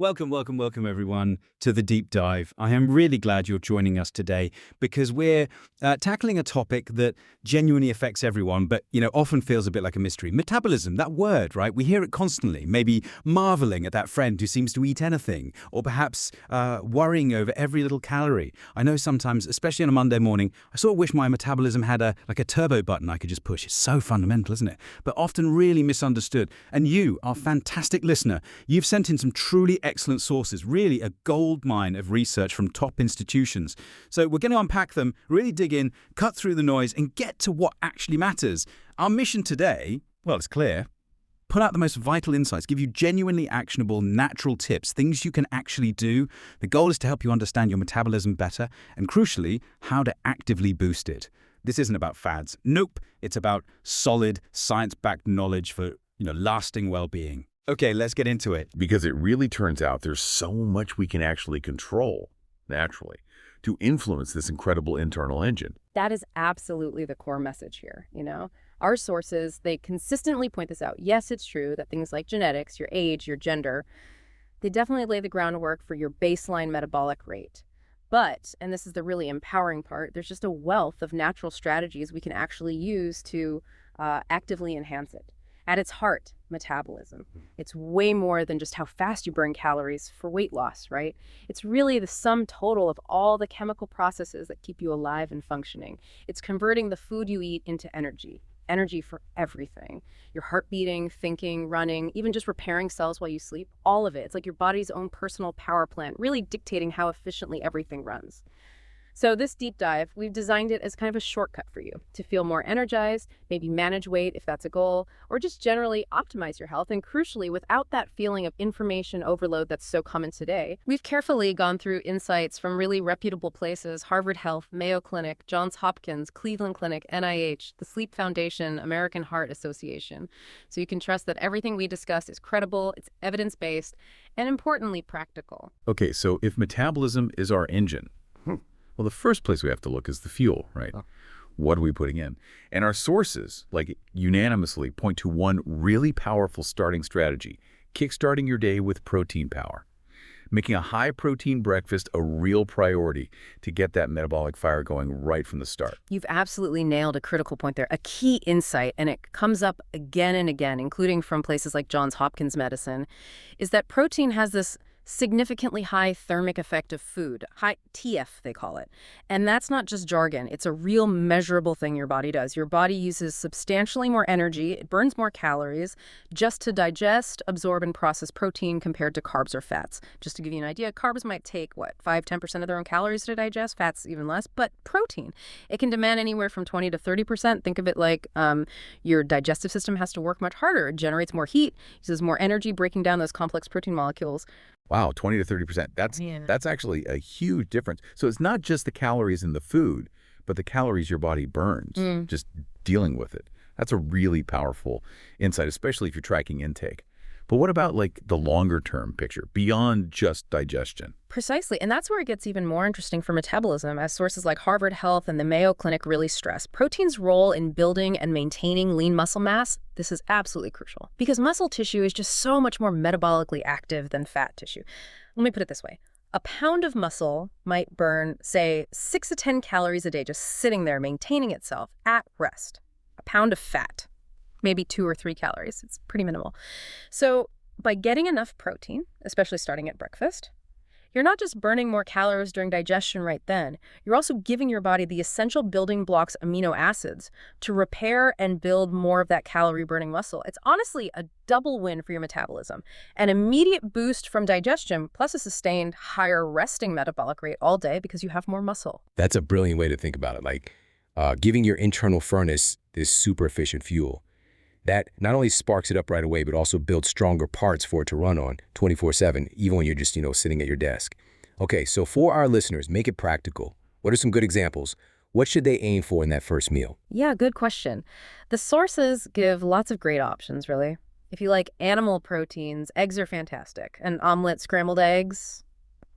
Welcome, everyone, to the deep dive. I am really glad you're joining us today because we're tackling a topic that genuinely affects everyone, but often feels a bit like a mystery. Metabolism, that word, right? We hear it constantly. Maybe marveling at that friend who seems to eat anything, or perhaps worrying over every little calorie. I know sometimes, especially on a Monday morning, I sort of wish my metabolism had a turbo button I could just push. It's so fundamental, isn't it? But often really misunderstood. And you, our fantastic listener, you've sent in some truly excellent sources, really a gold mine of research from top institutions. So we're going to unpack them, really dig in, cut through the noise, and get to what actually matters. Our mission today, well, it's clear. Put out the most vital insights, give you genuinely actionable, natural tips, things you can actually do. The goal is to help you understand your metabolism better, and crucially, how to actively boost it. This isn't about fads. Nope. It's about solid, science-backed knowledge for, lasting well-being. Okay, let's get into it. Because it really turns out there's so much we can actually control, naturally, to influence this incredible internal engine. That is absolutely the core message here, Our sources, they consistently point this out. Yes, it's true that things like genetics, your age, your gender, they definitely lay the groundwork for your baseline metabolic rate. But, and this is the really empowering part, there's just a wealth of natural strategies we can actually use to actively enhance it. At its heart, metabolism. It's way more than just how fast you burn calories for weight loss, right? It's really the sum total of all the chemical processes that keep you alive and functioning. It's converting the food you eat into energy. Energy for everything. Your heart beating, thinking, running, even just repairing cells while you sleep, all of it. It's like your body's own personal power plant, really dictating how efficiently everything runs. So this deep dive, we've designed it as kind of a shortcut for you to feel more energized, maybe manage weight if that's a goal, or just generally optimize your health, and crucially, without that feeling of information overload that's so common today. We've carefully gone through insights from really reputable places: Harvard Health, Mayo Clinic, Johns Hopkins, Cleveland Clinic, NIH, the Sleep Foundation, American Heart Association. So you can trust that everything we discuss is credible, it's evidence-based, and importantly, practical. Okay, so if metabolism is our engine, well, the first place we have to look is the fuel, right? Oh. What are we putting in? And our sources, unanimously point to one really powerful starting strategy: kickstarting your day with protein power. Making a high-protein breakfast a real priority to get that metabolic fire going right from the start. You've absolutely nailed a critical point there, a key insight, and it comes up again and again, including from places like Johns Hopkins Medicine, is that protein has this significantly high thermic effect of food, high TF they call it. And that's not just jargon, it's a real measurable thing your body does. Your body uses substantially more energy, it burns more calories just to digest, absorb, and process protein compared to carbs or fats. Just to give you an idea, carbs might take, 5–10% of their own calories to digest, fats even less, but protein, it can demand anywhere from 20 to 30%. Think of it like your digestive system has to work much harder. It generates more heat, uses more energy breaking down those complex protein molecules. Wow, 20 to 30%. That's actually a huge difference. So it's not just the calories in the food, but the calories your body burns, just dealing with it. That's a really powerful insight, especially if you're tracking intake. But what about the longer term picture, beyond just digestion? Precisely, and that's where it gets even more interesting for metabolism, as sources like Harvard Health and the Mayo Clinic really stress. Protein's role in building and maintaining lean muscle mass, this is absolutely crucial, because muscle tissue is just so much more metabolically active than fat tissue. Let me put it this way. A pound of muscle might burn, say, 6 to 10 calories a day, just sitting there maintaining itself at rest. A pound of fat, maybe 2 or 3 calories. It's pretty minimal. So by getting enough protein, especially starting at breakfast, you're not just burning more calories during digestion right then, you're also giving your body the essential building blocks, amino acids, to repair and build more of that calorie-burning muscle. It's honestly a double win for your metabolism. An immediate boost from digestion, plus a sustained higher resting metabolic rate all day because you have more muscle. That's a brilliant way to think about it, giving your internal furnace this super efficient fuel. That not only sparks it up right away, but also builds stronger parts for it to run on 24/7, even when you're just, sitting at your desk. Okay, so for our listeners, make it practical. What are some good examples? What should they aim for in that first meal? Yeah, good question. The sources give lots of great options, really. If you like animal proteins, eggs are fantastic. An omelet, scrambled eggs,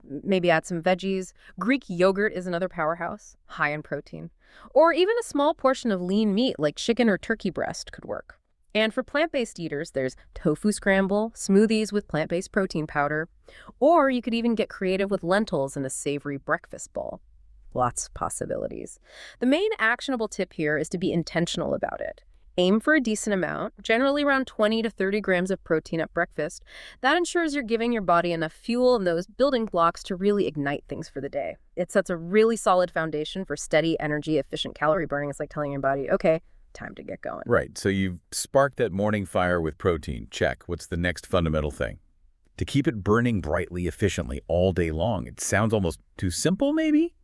maybe add some veggies. Greek yogurt is another powerhouse, high in protein. Or even a small portion of lean meat like chicken or turkey breast could work. And for plant-based eaters, there's tofu scramble, smoothies with plant-based protein powder, or you could even get creative with lentils in a savory breakfast bowl. Lots of possibilities. The main actionable tip here is to be intentional about it. Aim for a decent amount, generally around 20 to 30 grams of protein at breakfast. That ensures you're giving your body enough fuel and those building blocks to really ignite things for the day. It sets a really solid foundation for steady, energy-efficient calorie burning. It's like telling your body, okay, time to get going. Right, so you've sparked that morning fire with protein. Check. What's the next fundamental thing? To keep it burning brightly, efficiently all day long. It sounds almost too simple, maybe?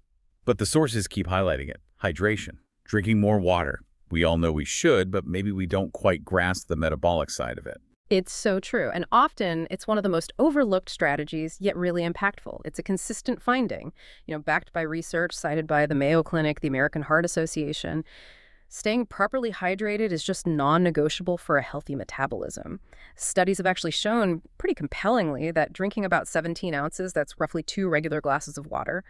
But the sources keep highlighting it. Hydration, drinking more water. We all know we should, but maybe we don't quite grasp the metabolic side of it. It's so true. And often it's one of the most overlooked strategies, yet really impactful. It's a consistent finding, backed by research cited by the Mayo Clinic, the American Heart Association. Staying properly hydrated is just non-negotiable for a healthy metabolism. Studies have actually shown pretty compellingly that drinking about 17 ounces, that's roughly 2 regular glasses of water,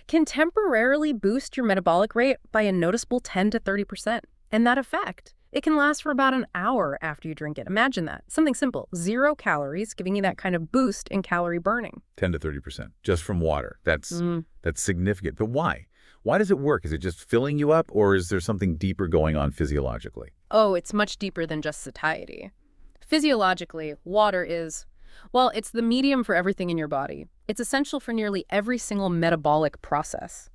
can temporarily boost your metabolic rate by a noticeable 10 to 30%. And that effect, it can last for about an hour after you drink it. Imagine that. Something simple, 0 calories, giving you that kind of boost in calorie burning. 10 to 30%, just from water. That's significant. But why? Why does it work? Is it just filling you up, or is there something deeper going on physiologically? Oh, it's much deeper than just satiety. Physiologically, water is, well, it's the medium for everything in your body. It's essential for nearly every single metabolic process.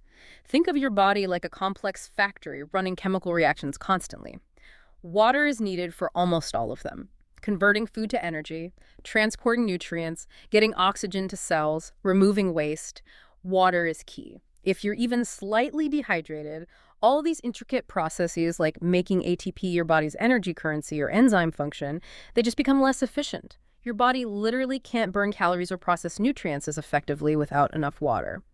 Think of your body like a complex factory running chemical reactions constantly. Water is needed for almost all of them. Converting food to energy, transporting nutrients, getting oxygen to cells, removing waste. Water is key. If you're even slightly dehydrated, all these intricate processes like making ATP your body's energy currency or enzyme function, they just become less efficient. Your body literally can't burn calories or process nutrients as effectively without enough water.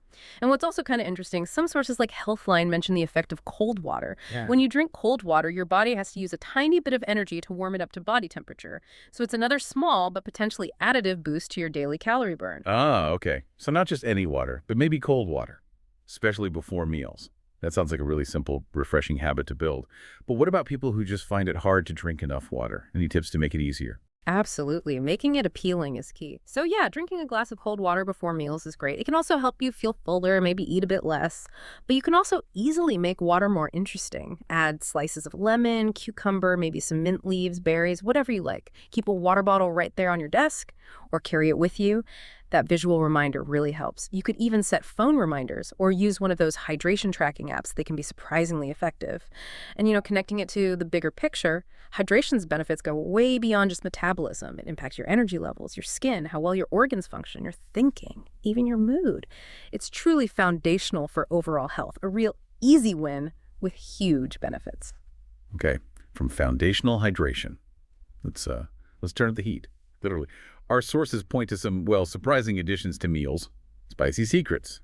And what's also kind of interesting, some sources like Healthline mention the effect of cold water. Yeah. When you drink cold water, your body has to use a tiny bit of energy to warm it up to body temperature. So it's another small but potentially additive boost to your daily calorie burn. Ah, okay. So not just any water, but maybe cold water, especially before meals. That sounds like a really simple, refreshing habit to build. But what about people who just find it hard to drink enough water? Any tips to make it easier? Absolutely. Making it appealing is key. So yeah, drinking a glass of cold water before meals is great. It can also help you feel fuller, maybe eat a bit less. But you can also easily make water more interesting. Add slices of lemon, cucumber, maybe some mint leaves, berries, whatever you like. Keep a water bottle right there on your desk or carry it with you. That visual reminder really helps. You could even set phone reminders or use one of those hydration tracking apps. They can be surprisingly effective. And, connecting it to the bigger picture, hydration's benefits go way beyond just metabolism. It impacts your energy levels, your skin, how well your organs function, your thinking, even your mood. It's truly foundational for overall health, a real easy win with huge benefits. Okay, from foundational hydration. Let's turn up the heat, literally. Our sources point to some, surprising additions to meals. Spicy secrets,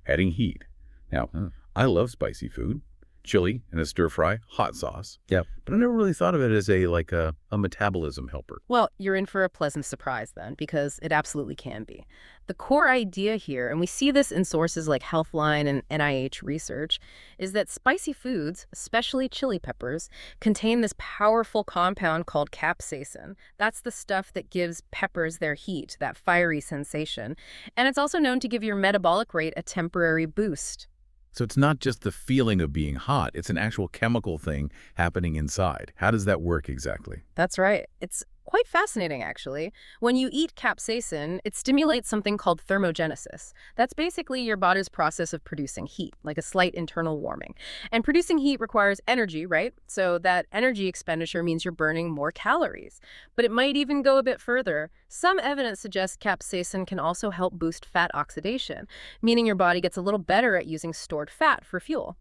adding heat. Now, I love spicy food. Chili and a stir fry, hot sauce. Yep. But I never really thought of it as a metabolism helper. Well, you're in for a pleasant surprise then, because it absolutely can be. The core idea here, and we see this in sources like Healthline and NIH research, is that spicy foods, especially chili peppers, contain this powerful compound called capsaicin. That's the stuff that gives peppers their heat, that fiery sensation. And it's also known to give your metabolic rate a temporary boost. So it's not just the feeling of being hot. It's an actual chemical thing happening inside. How does that work exactly? That's right. It's quite fascinating, actually. When you eat capsaicin, it stimulates something called thermogenesis. That's basically your body's process of producing heat, like a slight internal warming. And producing heat requires energy, right? So that energy expenditure means you're burning more calories. But it might even go a bit further. Some evidence suggests capsaicin can also help boost fat oxidation, meaning your body gets a little better at using stored fat for fuel.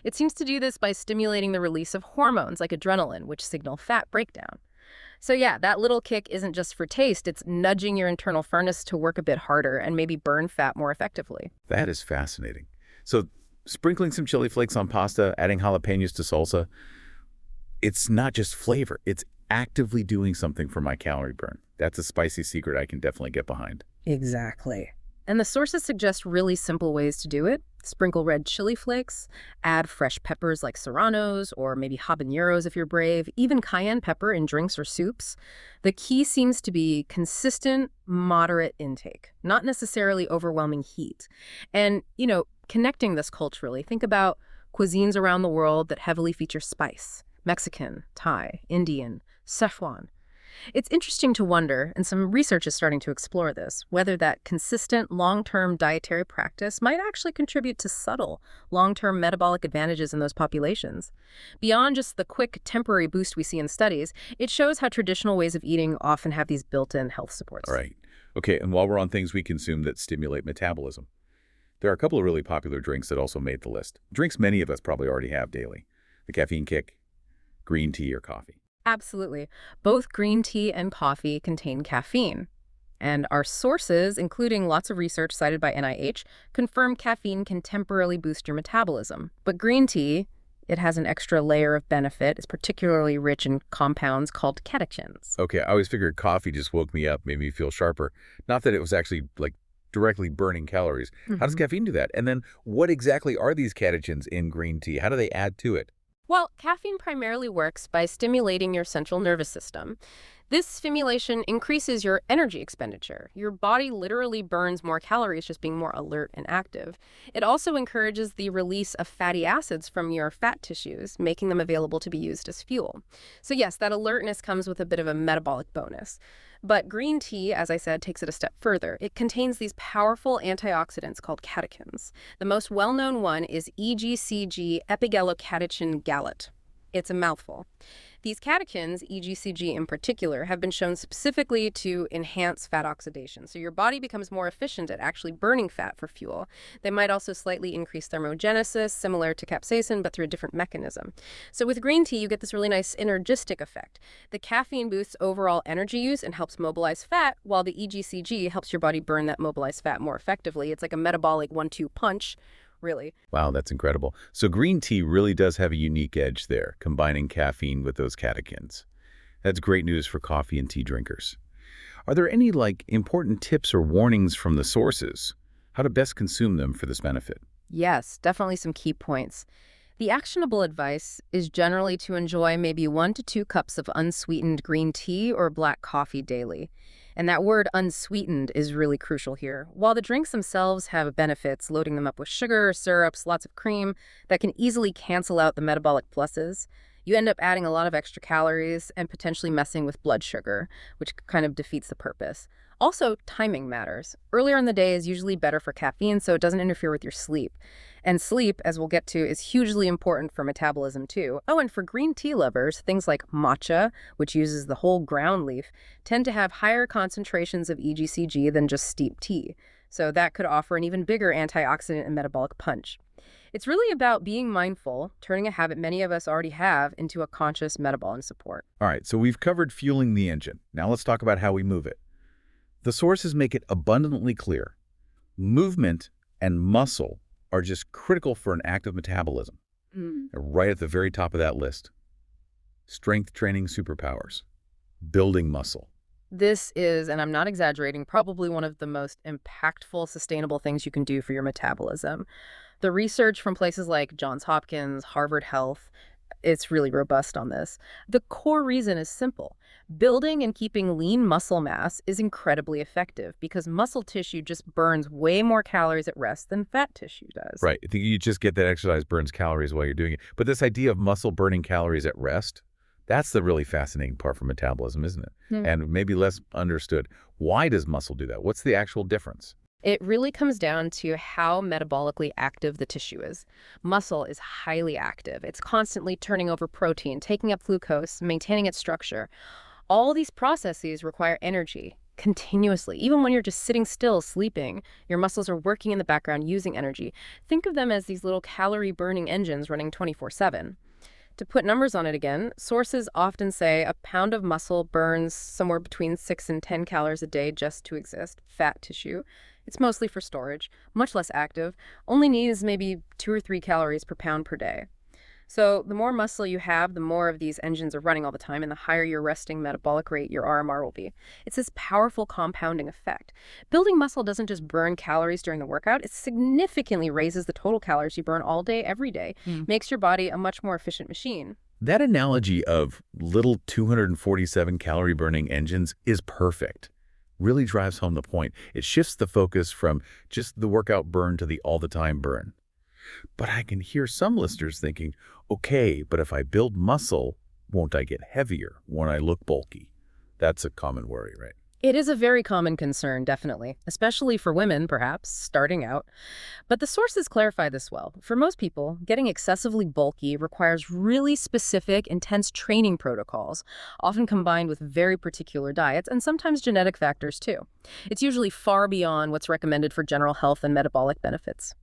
It seems to do this by stimulating the release of hormones like adrenaline, which signal fat breakdown. So yeah, that little kick isn't just for taste, it's nudging your internal furnace to work a bit harder and maybe burn fat more effectively. That is fascinating. So sprinkling some chili flakes on pasta, adding jalapenos to salsa, it's not just flavor, it's actively doing something for my calorie burn. That's a spicy secret I can definitely get behind. Exactly. And the sources suggest really simple ways to do it. Sprinkle red chili flakes, add fresh peppers like serranos or maybe habaneros if you're brave, even cayenne pepper in drinks or soups. The key seems to be consistent, moderate intake, not necessarily overwhelming heat. And, connecting this culturally, think about cuisines around the world that heavily feature spice: Mexican, Thai, Indian, Szechuan. It's interesting to wonder, and some research is starting to explore this, whether that consistent long-term dietary practice might actually contribute to subtle long-term metabolic advantages in those populations. Beyond just the quick temporary boost we see in studies, it shows how traditional ways of eating often have these built-in health supports. All right. Okay, and while we're on things we consume that stimulate metabolism, there are a couple of really popular drinks that also made the list. Drinks many of us probably already have daily. The caffeine kick, green tea or coffee. Absolutely. Both green tea and coffee contain caffeine. And our sources, including lots of research cited by NIH, confirm caffeine can temporarily boost your metabolism. But green tea, it has an extra layer of benefit. It's particularly rich in compounds called catechins. Okay, I always figured coffee just woke me up, made me feel sharper. Not that it was actually, directly burning calories. How does caffeine do that? And then what exactly are these catechins in green tea? How do they add to it? Well, caffeine primarily works by stimulating your central nervous system. This stimulation increases your energy expenditure. Your body literally burns more calories just being more alert and active. It also encourages the release of fatty acids from your fat tissues, making them available to be used as fuel. So yes, that alertness comes with a bit of a metabolic bonus. But green tea, as I said, takes it a step further. It contains these powerful antioxidants called catechins. The most well-known one is EGCG epigallocatechin gallate. It's a mouthful. These catechins, EGCG in particular, have been shown specifically to enhance fat oxidation. So your body becomes more efficient at actually burning fat for fuel. They might also slightly increase thermogenesis, similar to capsaicin, but through a different mechanism. So with green tea, you get this really nice synergistic effect. The caffeine boosts overall energy use and helps mobilize fat, while the EGCG helps your body burn that mobilized fat more effectively. It's like a metabolic 1-2 punch, really. Wow, that's incredible. So green tea really does have a unique edge there, combining caffeine with those catechins. That's great news for coffee and tea drinkers. Are there any, important tips or warnings from the sources? How to best consume them for this benefit? Yes, definitely some key points. The actionable advice is generally to enjoy maybe 1 to 2 cups of unsweetened green tea or black coffee daily. And that word unsweetened is really crucial here. While the drinks themselves have benefits, loading them up with sugar, syrups, lots of cream, that can easily cancel out the metabolic pluses, you end up adding a lot of extra calories and potentially messing with blood sugar, which kind of defeats the purpose. Also, timing matters. Earlier in the day is usually better for caffeine, so it doesn't interfere with your sleep. And sleep, as we'll get to, is hugely important for metabolism too. Oh, and for green tea lovers, things like matcha, which uses the whole ground leaf, tend to have higher concentrations of EGCG than just steep tea. So that could offer an even bigger antioxidant and metabolic punch. It's really about being mindful, turning a habit many of us already have into a conscious metabolic support. All right, so we've covered fueling the engine. Now let's talk about how we move it. The sources make it abundantly clear. Movement and muscle are just critical for an active metabolism. They're right at the very top of that list. Strength training superpowers. Building muscle. This is, and I'm not exaggerating, probably one of the most impactful, sustainable things you can do for your metabolism. The research from places like Johns Hopkins, Harvard Health, it's really robust on this. The core reason is simple. Building and keeping lean muscle mass is incredibly effective because muscle tissue just burns way more calories at rest than fat tissue does. Right. I think you just get that exercise burns calories while you're doing it. But this idea of muscle burning calories at rest, that's the really fascinating part for metabolism, isn't it? And maybe less understood. Why does muscle do that? What's the actual difference? It really comes down to how metabolically active the tissue is. Muscle is highly active. It's constantly turning over protein, taking up glucose, maintaining its structure. All these processes require energy continuously. Even when you're just sitting still, sleeping, your muscles are working in the background using energy. Think of them as these little calorie-burning engines running 24/7. To put numbers on it again, sources often say a pound of muscle burns somewhere between 6 and 10 calories a day just to exist, fat tissue. It's mostly for storage, much less active, only needs maybe 2 or 3 calories per pound per day. So the more muscle you have, the more of these engines are running all the time, and the higher your resting metabolic rate, your RMR will be. It's this powerful compounding effect. Building muscle doesn't just burn calories during the workout, it significantly raises the total calories you burn all day, every day, makes your body a much more efficient machine. That analogy of little 247 calorie burning engines is perfect. Really drives home the point. It shifts the focus from just the workout burn to the all-the-time burn. But I can hear some listeners thinking, okay, but if I build muscle, won't I get heavier? Won't I look bulky? That's a common worry, right? It is a very common concern, definitely, especially for women, perhaps, starting out. But the sources clarify this well. For most people, getting excessively bulky requires really specific, intense training protocols, often combined with very particular diets and sometimes genetic factors, too. It's usually far beyond what's recommended for general health and metabolic benefits.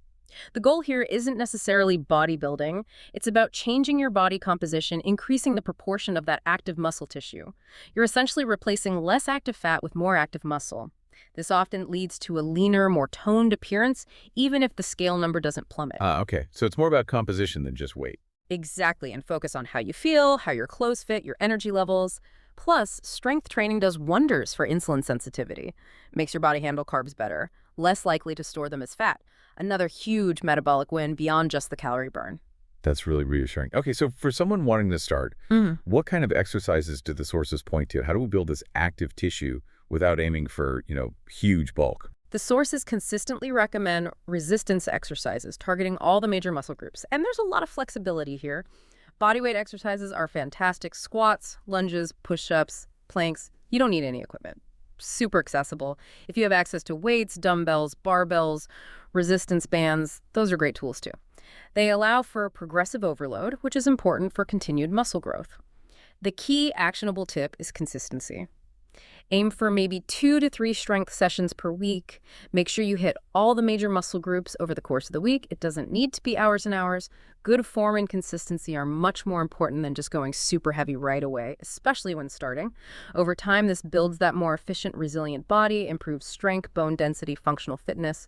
The goal here isn't necessarily bodybuilding. It's about changing your body composition, increasing the proportion of that active muscle tissue. You're essentially replacing less active fat with more active muscle. This often leads to a leaner, more toned appearance, even if the scale number doesn't plummet. Okay. So it's more about composition than just weight. Exactly, and focus on how you feel, how your clothes fit, your energy levels. Plus, strength training does wonders for insulin sensitivity. Makes your body handle carbs better, less likely to store them as fat. Another huge metabolic win beyond just the calorie burn. That's really reassuring. Okay, so for someone wanting to start, what kind of exercises do the sources point to? How do we build this active tissue without aiming for, huge bulk? The sources consistently recommend resistance exercises targeting all the major muscle groups. And there's a lot of flexibility here. Bodyweight exercises are fantastic. Squats, lunges, push-ups, planks. You don't need any equipment. Super accessible. If you have access to weights, dumbbells, barbells, resistance bands, those are great tools too. They allow for progressive overload, which is important for continued muscle growth. The key actionable tip is consistency. Aim for maybe 2 to 3 strength sessions per week. Make sure you hit all the major muscle groups over the course of the week. It doesn't need to be hours and hours. Good form and consistency are much more important than just going super heavy right away, especially when starting. Over time, this builds that more efficient, resilient body, improves strength, bone density, functional fitness,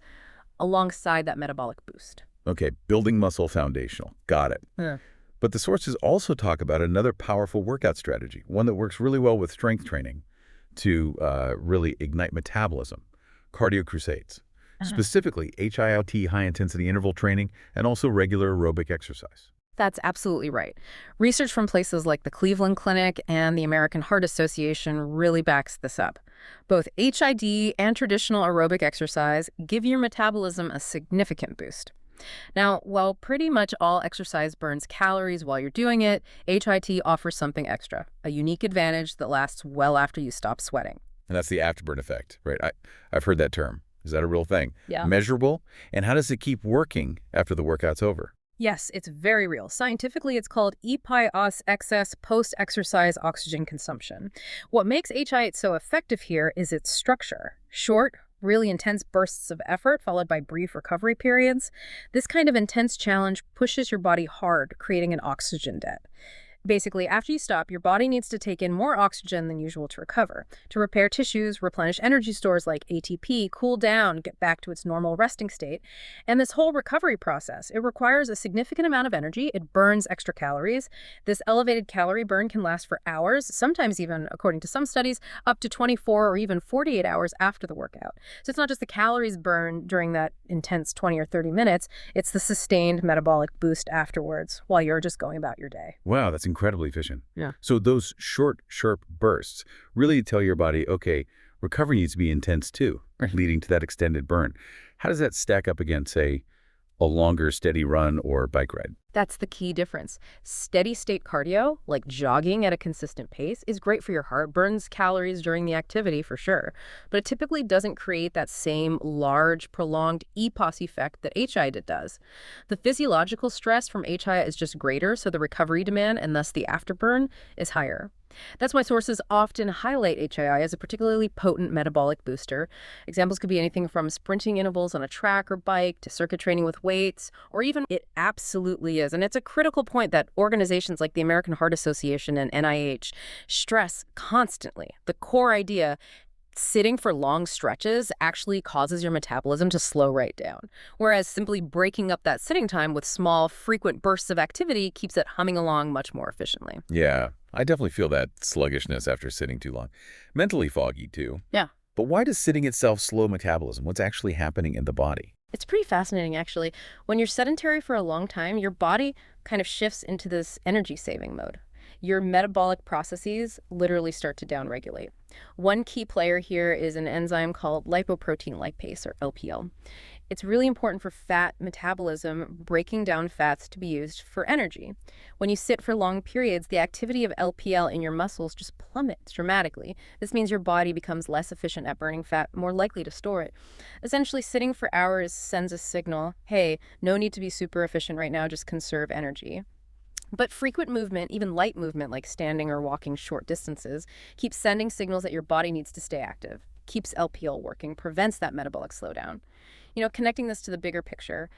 alongside that metabolic boost. Okay, building muscle foundational. Got it. Yeah. But the sources also talk about another powerful workout strategy, one that works really well with strength training to really ignite metabolism, cardio crusades, specifically HIIT, high-intensity interval training, and also regular aerobic exercise. That's absolutely right. Research from places like the Cleveland Clinic and the American Heart Association really backs this up. Both HIIT and traditional aerobic exercise give your metabolism a significant boost. Now, while pretty much all exercise burns calories while you're doing it, HIIT offers something extra, a unique advantage that lasts well after you stop sweating. And that's the afterburn effect, right? I've heard that term. Is that a real thing? Yeah. Measurable? And how does it keep working after the workout's over? Yes, it's very real. Scientifically, it's called EPI-OS excess post-exercise oxygen consumption. What makes HIIT so effective here is its structure. Short, really intense bursts of effort followed by brief recovery periods. This kind of intense challenge pushes your body hard, creating an oxygen debt. Basically, after you stop, your body needs to take in more oxygen than usual to recover, to repair tissues, replenish energy stores like ATP, cool down, get back to its normal resting state. And this whole recovery process, it requires a significant amount of energy. It burns extra calories. This elevated calorie burn can last for hours, sometimes even, according to some studies, up to 24 or even 48 hours after the workout. So it's not just the calories burned during that intense 20 or 30 minutes, it's the sustained metabolic boost afterwards while you're just going about your day. Wow, that's incredibly efficient. Yeah. So those short, sharp bursts really tell your body, okay, recovery needs to be intense too, leading to that extended burn. How does that stack up against, say, a longer, steady run or bike ride? That's the key difference. Steady state cardio, like jogging at a consistent pace, is great for your heart, burns calories during the activity for sure, but it typically doesn't create that same large, prolonged EPOS effect that HIIT does. The physiological stress from HIIT is just greater, so the recovery demand and thus the afterburn is higher. That's why sources often highlight HIIT as a particularly potent metabolic booster. Examples could be anything from sprinting intervals on a track or bike to circuit training with weights, or even it absolutely is. And it's a critical point that organizations like the American Heart Association and NIH stress constantly. The core idea, Sitting for long stretches actually causes your metabolism to slow right down, whereas simply breaking up that sitting time with small, frequent bursts of activity keeps it humming along much more efficiently. Yeah, I definitely feel that sluggishness after sitting too long. Mentally foggy, too. Yeah. But why does sitting itself slow metabolism? What's actually happening in the body? It's pretty fascinating, actually. When you're sedentary for a long time, your body kind of shifts into this energy-saving mode. Your metabolic processes literally start to downregulate. One key player here is an enzyme called lipoprotein lipase, or LPL. It's really important for fat metabolism, breaking down fats to be used for energy. When you sit for long periods, the activity of LPL in your muscles just plummets dramatically. This means your body becomes less efficient at burning fat, more likely to store it. Essentially, sitting for hours sends a signal, hey, no need to be super efficient right now, just conserve energy. But frequent movement, even light movement like standing or walking short distances, keeps sending signals that your body needs to stay active, keeps LPL working, prevents that metabolic slowdown. Connecting this to the bigger picture,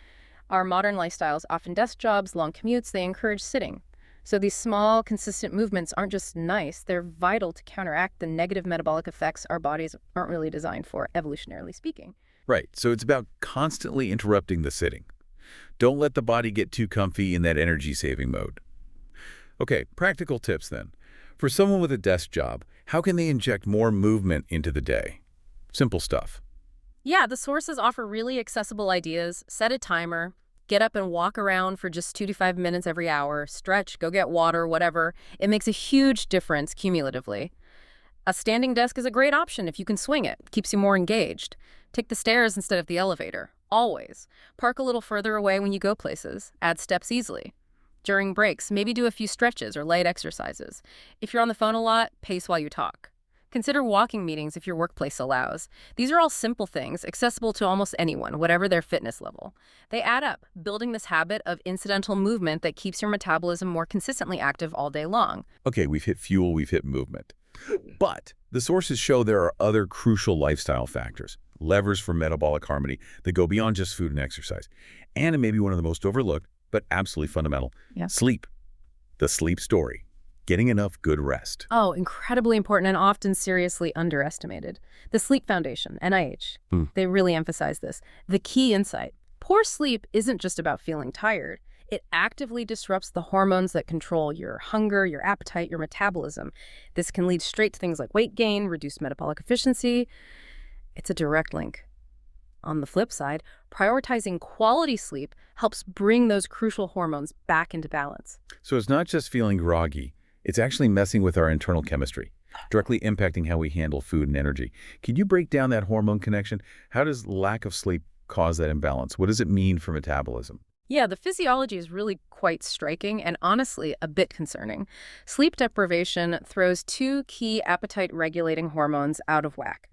our modern lifestyles, often desk jobs, long commutes, they encourage sitting. So these small, consistent movements aren't just nice, they're vital to counteract the negative metabolic effects our bodies aren't really designed for, evolutionarily speaking. Right, so it's about constantly interrupting the sitting. Don't let the body get too comfy in that energy-saving mode. Okay, practical tips then. For someone with a desk job, how can they inject more movement into the day? Simple stuff. Yeah, the sources offer really accessible ideas. Set a timer, get up and walk around for just 2 to 5 minutes every hour, stretch, go get water, whatever. It makes a huge difference cumulatively. A standing desk is a great option if you can swing it. Keeps you more engaged. Take the stairs instead of the elevator. Always. Park a little further away when you go places. Add steps easily. During breaks, maybe do a few stretches or light exercises. If you're on the phone a lot, pace while you talk. Consider walking meetings if your workplace allows. These are all simple things, accessible to almost anyone, whatever their fitness level. They add up, building this habit of incidental movement that keeps your metabolism more consistently active all day long. Okay, we've hit fuel, we've hit movement. But the sources show there are other crucial lifestyle factors, levers for metabolic harmony that go beyond just food and exercise. And it may be one of the most overlooked, but absolutely fundamental. Yeah. Sleep. The sleep story. Getting enough good rest. Oh, incredibly important and often seriously underestimated. The Sleep Foundation, NIH, they really emphasize this. The key insight: poor sleep isn't just about feeling tired. It actively disrupts the hormones that control your hunger, your appetite, your metabolism. This can lead straight to things like weight gain, reduced metabolic efficiency. It's a direct link. On the flip side, prioritizing quality sleep helps bring those crucial hormones back into balance. So it's not just feeling groggy. It's actually messing with our internal chemistry, directly impacting how we handle food and energy. Can you break down that hormone connection? How does lack of sleep cause that imbalance? What does it mean for metabolism? Yeah, the physiology is really quite striking and honestly a bit concerning. Sleep deprivation throws two key appetite-regulating hormones out of whack: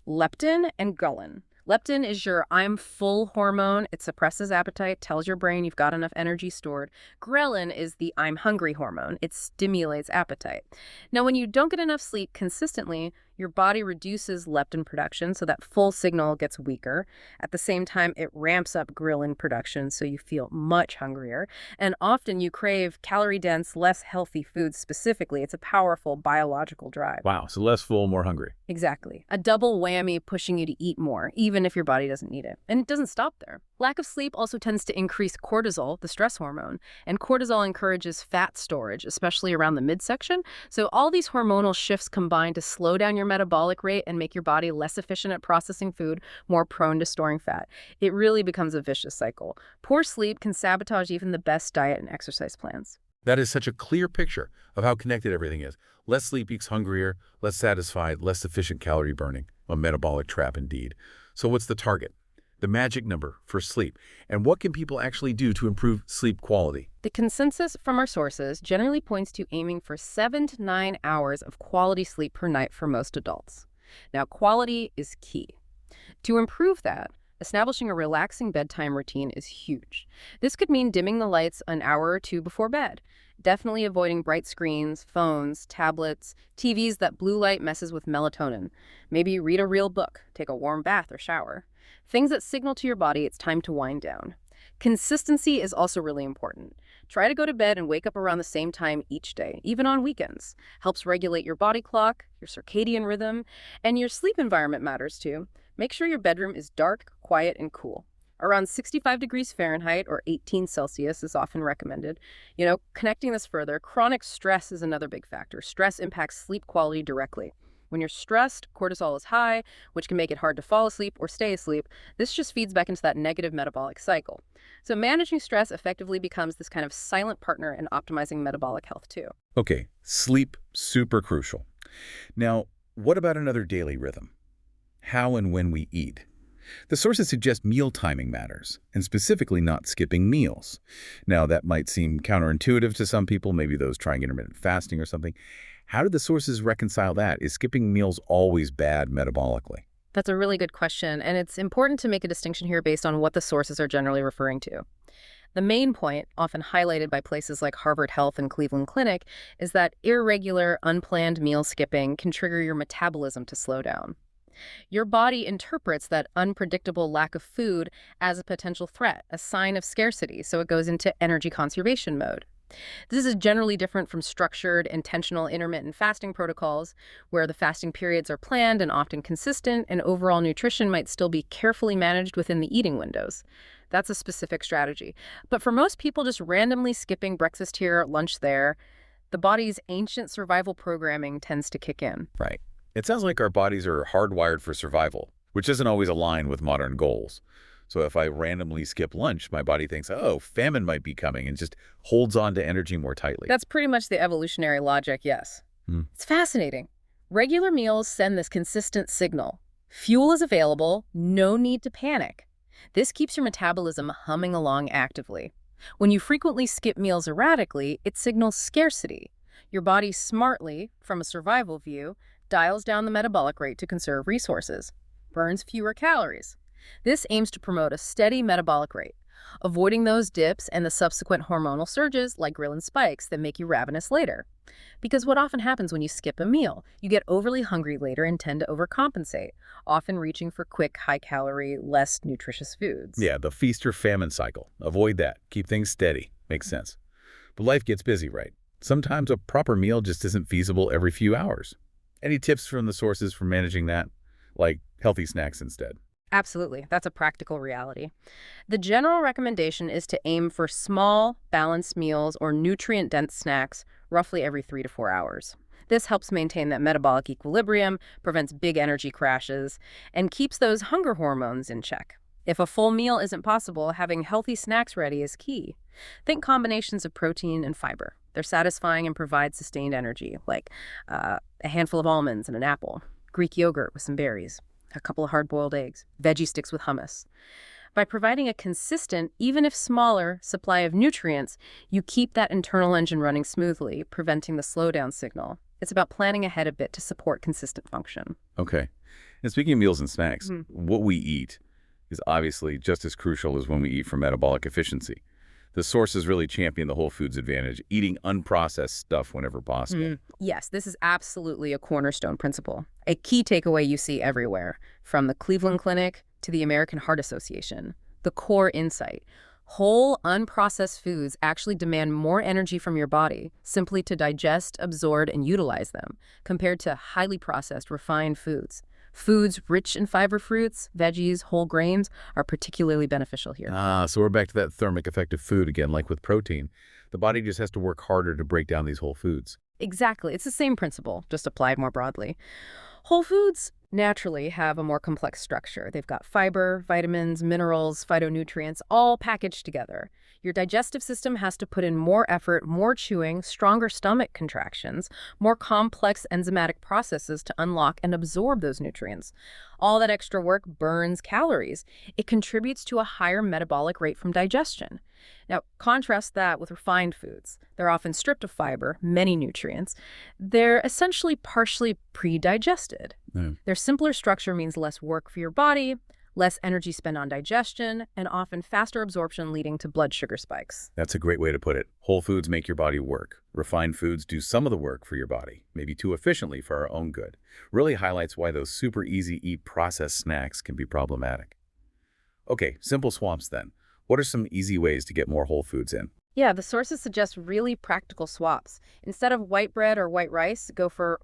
leptin and ghrelin. Leptin is your I'm full hormone. It suppresses appetite, tells your brain you've got enough energy stored. Ghrelin is the I'm hungry hormone. It stimulates appetite. Now, when you don't get enough sleep consistently, your body reduces leptin production, so that full signal gets weaker. At the same time, it ramps up ghrelin production, so you feel much hungrier. And often you crave calorie-dense, less healthy foods specifically. It's a powerful biological drive. Wow, so less full, more hungry. Exactly. A double whammy pushing you to eat more, even if your body doesn't need it. And it doesn't stop there. Lack of sleep also tends to increase cortisol, the stress hormone, and cortisol encourages fat storage, especially around the midsection. So all these hormonal shifts combine to slow down your metabolic rate and make your body less efficient at processing food, more prone to storing fat. It really becomes a vicious cycle. Poor sleep can sabotage even the best diet and exercise plans. That is such a clear picture of how connected everything is. Less sleep equals hungrier, less satisfied, less efficient calorie burning. A metabolic trap indeed. So what's the target? The magic number for sleep? And what can people actually do to improve sleep quality? The consensus from our sources generally points to aiming for 7 to 9 hours of quality sleep per night for most adults. Now, quality is key. To improve that, establishing a relaxing bedtime routine is huge. This could mean dimming the lights an hour or two before bed. Definitely avoiding bright screens, phones, tablets, TVs that blue light messes with melatonin. Maybe read a real book, take a warm bath or shower. Things that signal to your body it's time to wind down. Consistency is also really important. Try to go to bed and wake up around the same time each day, even on weekends. Helps regulate your body clock, your circadian rhythm, and your sleep environment matters too. Make sure your bedroom is dark, quiet, and cool. Around 65 degrees Fahrenheit or 18 Celsius is often recommended. Connecting this further, chronic stress is another big factor. Stress impacts sleep quality directly. When you're stressed, cortisol is high, which can make it hard to fall asleep or stay asleep. This just feeds back into that negative metabolic cycle. So managing stress effectively becomes this kind of silent partner in optimizing metabolic health too. Okay, sleep, super crucial. Now, what about another daily rhythm? How and when we eat. The sources suggest meal timing matters, and specifically not skipping meals. Now, that might seem counterintuitive to some people, maybe those trying intermittent fasting or something. How do the sources reconcile that? Is skipping meals always bad metabolically? That's a really good question, and it's important to make a distinction here based on what the sources are generally referring to. The main point, often highlighted by places like Harvard Health and Cleveland Clinic, is that irregular, unplanned meal skipping can trigger your metabolism to slow down. Your body interprets that unpredictable lack of food as a potential threat, a sign of scarcity, so it goes into energy conservation mode. This is generally different from structured, intentional intermittent fasting protocols, where the fasting periods are planned and often consistent, and overall nutrition might still be carefully managed within the eating windows. That's a specific strategy. But for most people, just randomly skipping breakfast here, lunch there, the body's ancient survival programming tends to kick in. Right. It sounds like our bodies are hardwired for survival, which doesn't always align with modern goals. So if I randomly skip lunch, my body thinks, oh, famine might be coming, and just holds on to energy more tightly. That's pretty much the evolutionary logic, yes. It's fascinating. Regular meals send this consistent signal. Fuel is available, no need to panic. This keeps your metabolism humming along actively. When you frequently skip meals erratically, it signals scarcity. Your body smartly, from a survival view, dials down the metabolic rate to conserve resources, burns fewer calories. This aims to promote a steady metabolic rate, avoiding those dips and the subsequent hormonal surges like ghrelin spikes that make you ravenous later. Because what often happens when you skip a meal, you get overly hungry later and tend to overcompensate, often reaching for quick, high-calorie, less nutritious foods. Yeah, the feast or famine cycle. Avoid that. Keep things steady. Makes sense. But life gets busy, right? Sometimes a proper meal just isn't feasible every few hours. Any tips from the sources for managing that? Like healthy snacks instead? Absolutely. That's a practical reality. The general recommendation is to aim for small, balanced meals or nutrient-dense snacks roughly every 3 to 4 hours. This helps maintain that metabolic equilibrium, prevents big energy crashes, and keeps those hunger hormones in check. If a full meal isn't possible, having healthy snacks ready is key. Think combinations of protein and fiber. They're satisfying and provide sustained energy, like a handful of almonds and an apple, Greek yogurt with some berries, a couple of hard-boiled eggs, veggie sticks with hummus. By providing a consistent, even if smaller, supply of nutrients, you keep that internal engine running smoothly, preventing the slowdown signal. It's about planning ahead a bit to support consistent function. Okay. And speaking of meals and snacks, what we eat is obviously just as crucial as when we eat for metabolic efficiency. The sources really champion the whole foods advantage, eating unprocessed stuff whenever possible. Yes, this is absolutely a cornerstone principle, a key takeaway you see everywhere, from the Cleveland Clinic to the American Heart Association. The core insight: whole, unprocessed foods actually demand more energy from your body simply to digest, absorb, and utilize them, compared to highly processed, refined foods. Foods rich in fiber, fruits, veggies, whole grains are particularly beneficial here. So we're back to that thermic effect of food again, like with protein. The body just has to work harder to break down these whole foods. Exactly. It's the same principle, just applied more broadly. Whole foods naturally have a more complex structure. They've got fiber, vitamins, minerals, phytonutrients, all packaged together. Your digestive system has to put in more effort, more chewing, stronger stomach contractions, more complex enzymatic processes to unlock and absorb those nutrients. All that extra work burns calories. It contributes to a higher metabolic rate from digestion. Now, contrast that with refined foods. They're often stripped of fiber, many nutrients. They're essentially partially pre-digested. Their simpler structure means less work for your body, less energy spent on digestion, and often faster absorption, leading to blood sugar spikes. That's a great way to put it. Whole foods make your body work. Refined foods do some of the work for your body, maybe too efficiently for our own good. Really highlights why those super easy-eat processed snacks can be problematic. Okay, simple swaps then. What are some easy ways to get more whole foods in? Yeah, the sources suggest really practical swaps. Instead of white bread or white rice, go for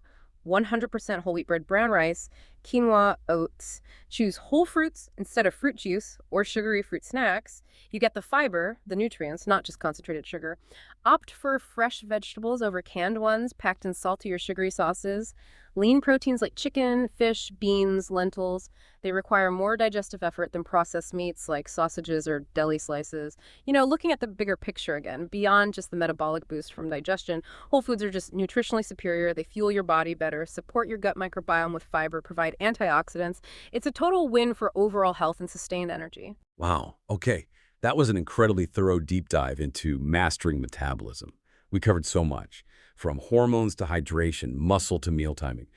100% whole wheat bread brown rice, quinoa, oats. Choose whole fruits instead of fruit juice or sugary fruit snacks. You get the fiber, the nutrients, not just concentrated sugar. Opt for fresh vegetables over canned ones packed in salty or sugary sauces. Lean proteins like chicken, fish, beans, lentils. They require more digestive effort than processed meats like sausages or deli slices. Looking at the bigger picture again, beyond just the metabolic boost from digestion, whole foods are just nutritionally superior. They fuel your body better, support your gut microbiome with fiber, provide antioxidants. It's a total win for overall health and sustained energy. Wow. Okay. That was an incredibly thorough deep dive into mastering metabolism. We covered so much, from hormones to hydration, muscle to meal timing.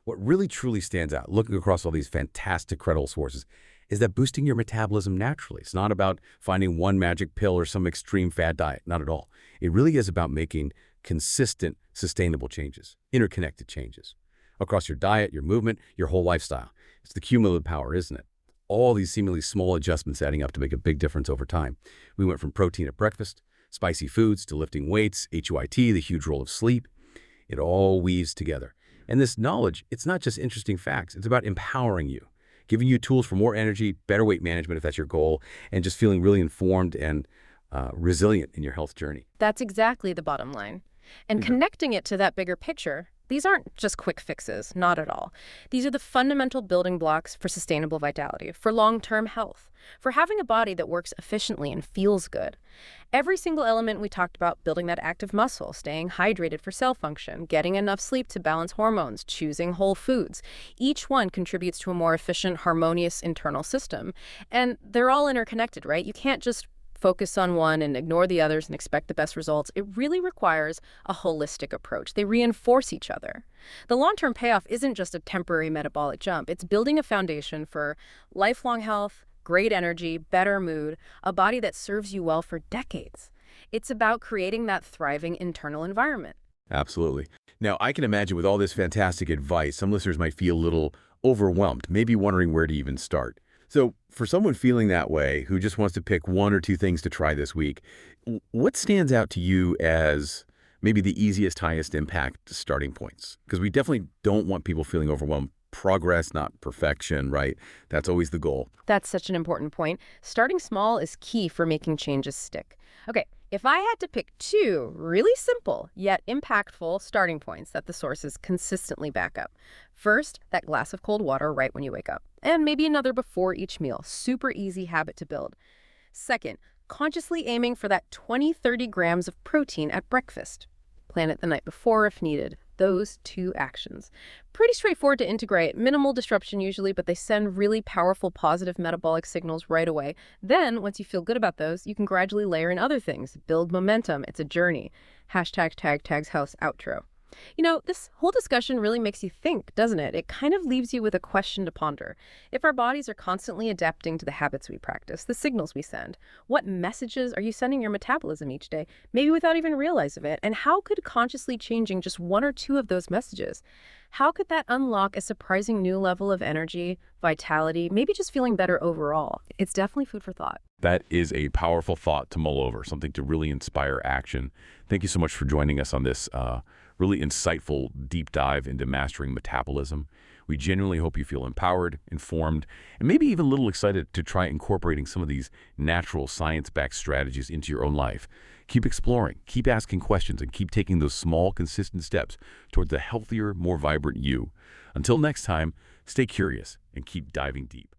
What really truly stands out, looking across all these fantastic credible sources, is that boosting your metabolism naturally. It's not about finding one magic pill or some extreme fad diet, not at all. It really is about making consistent, sustainable changes, interconnected changes, across your diet, your movement, your whole lifestyle. It's the cumulative power, isn't it? All these seemingly small adjustments adding up to make a big difference over time. We went from protein at breakfast, spicy foods, to lifting weights, HUIT, the huge role of sleep. It all weaves together. And this knowledge, it's not just interesting facts. It's about empowering you, giving you tools for more energy, better weight management if that's your goal, and just feeling really informed and resilient in your health journey. That's exactly the bottom line. And connecting it to that bigger picture, these aren't just quick fixes, not at all. These are the fundamental building blocks for sustainable vitality, for long-term health, for having a body that works efficiently and feels good. Every single element we talked about, building that active muscle, staying hydrated for cell function, getting enough sleep to balance hormones, choosing whole foods, each one contributes to a more efficient, harmonious internal system. And they're all interconnected, right? You can't just focus on one and ignore the others and expect the best results. It really requires a holistic approach. They reinforce each other. The long-term payoff isn't just a temporary metabolic jump. It's building a foundation for lifelong health, great energy, better mood, a body that serves you well for decades. It's about creating that thriving internal environment. Absolutely. Now, I can imagine with all this fantastic advice, some listeners might feel a little overwhelmed, maybe wondering where to even start. So for someone feeling that way, who just wants to pick one or two things to try this week, what stands out to you as maybe the easiest, highest impact starting points? Because we definitely don't want people feeling overwhelmed. Progress, not perfection, right? That's always the goal. That's such an important point. Starting small is key for making changes stick. Okay, if I had to pick two really simple yet impactful starting points that the sources consistently back up. First, that glass of cold water right when you wake up, and maybe another before each meal. Super easy habit to build. Second, consciously aiming for that 20-30 grams of protein at breakfast. Plan it the night before if needed. Those two actions. Pretty straightforward to integrate, minimal disruption usually, but they send really powerful positive metabolic signals right away. Then, once you feel good about those, you can gradually layer in other things, build momentum. It's a journey. #tags house outro. This whole discussion really makes you think, doesn't it? It kind of leaves you with a question to ponder. If our bodies are constantly adapting to the habits we practice, the signals we send, what messages are you sending your metabolism each day, maybe without even realizing it? And how could consciously changing just one or two of those messages, how could that unlock a surprising new level of energy, vitality, maybe just feeling better overall? It's definitely food for thought. That is a powerful thought to mull over, something to really inspire action. Thank you so much for joining us on this really insightful deep dive into mastering metabolism. We genuinely hope you feel empowered, informed, and maybe even a little excited to try incorporating some of these natural science-backed strategies into your own life. Keep exploring, keep asking questions, and keep taking those small, consistent steps towards a healthier, more vibrant you. Until next time, stay curious and keep diving deep.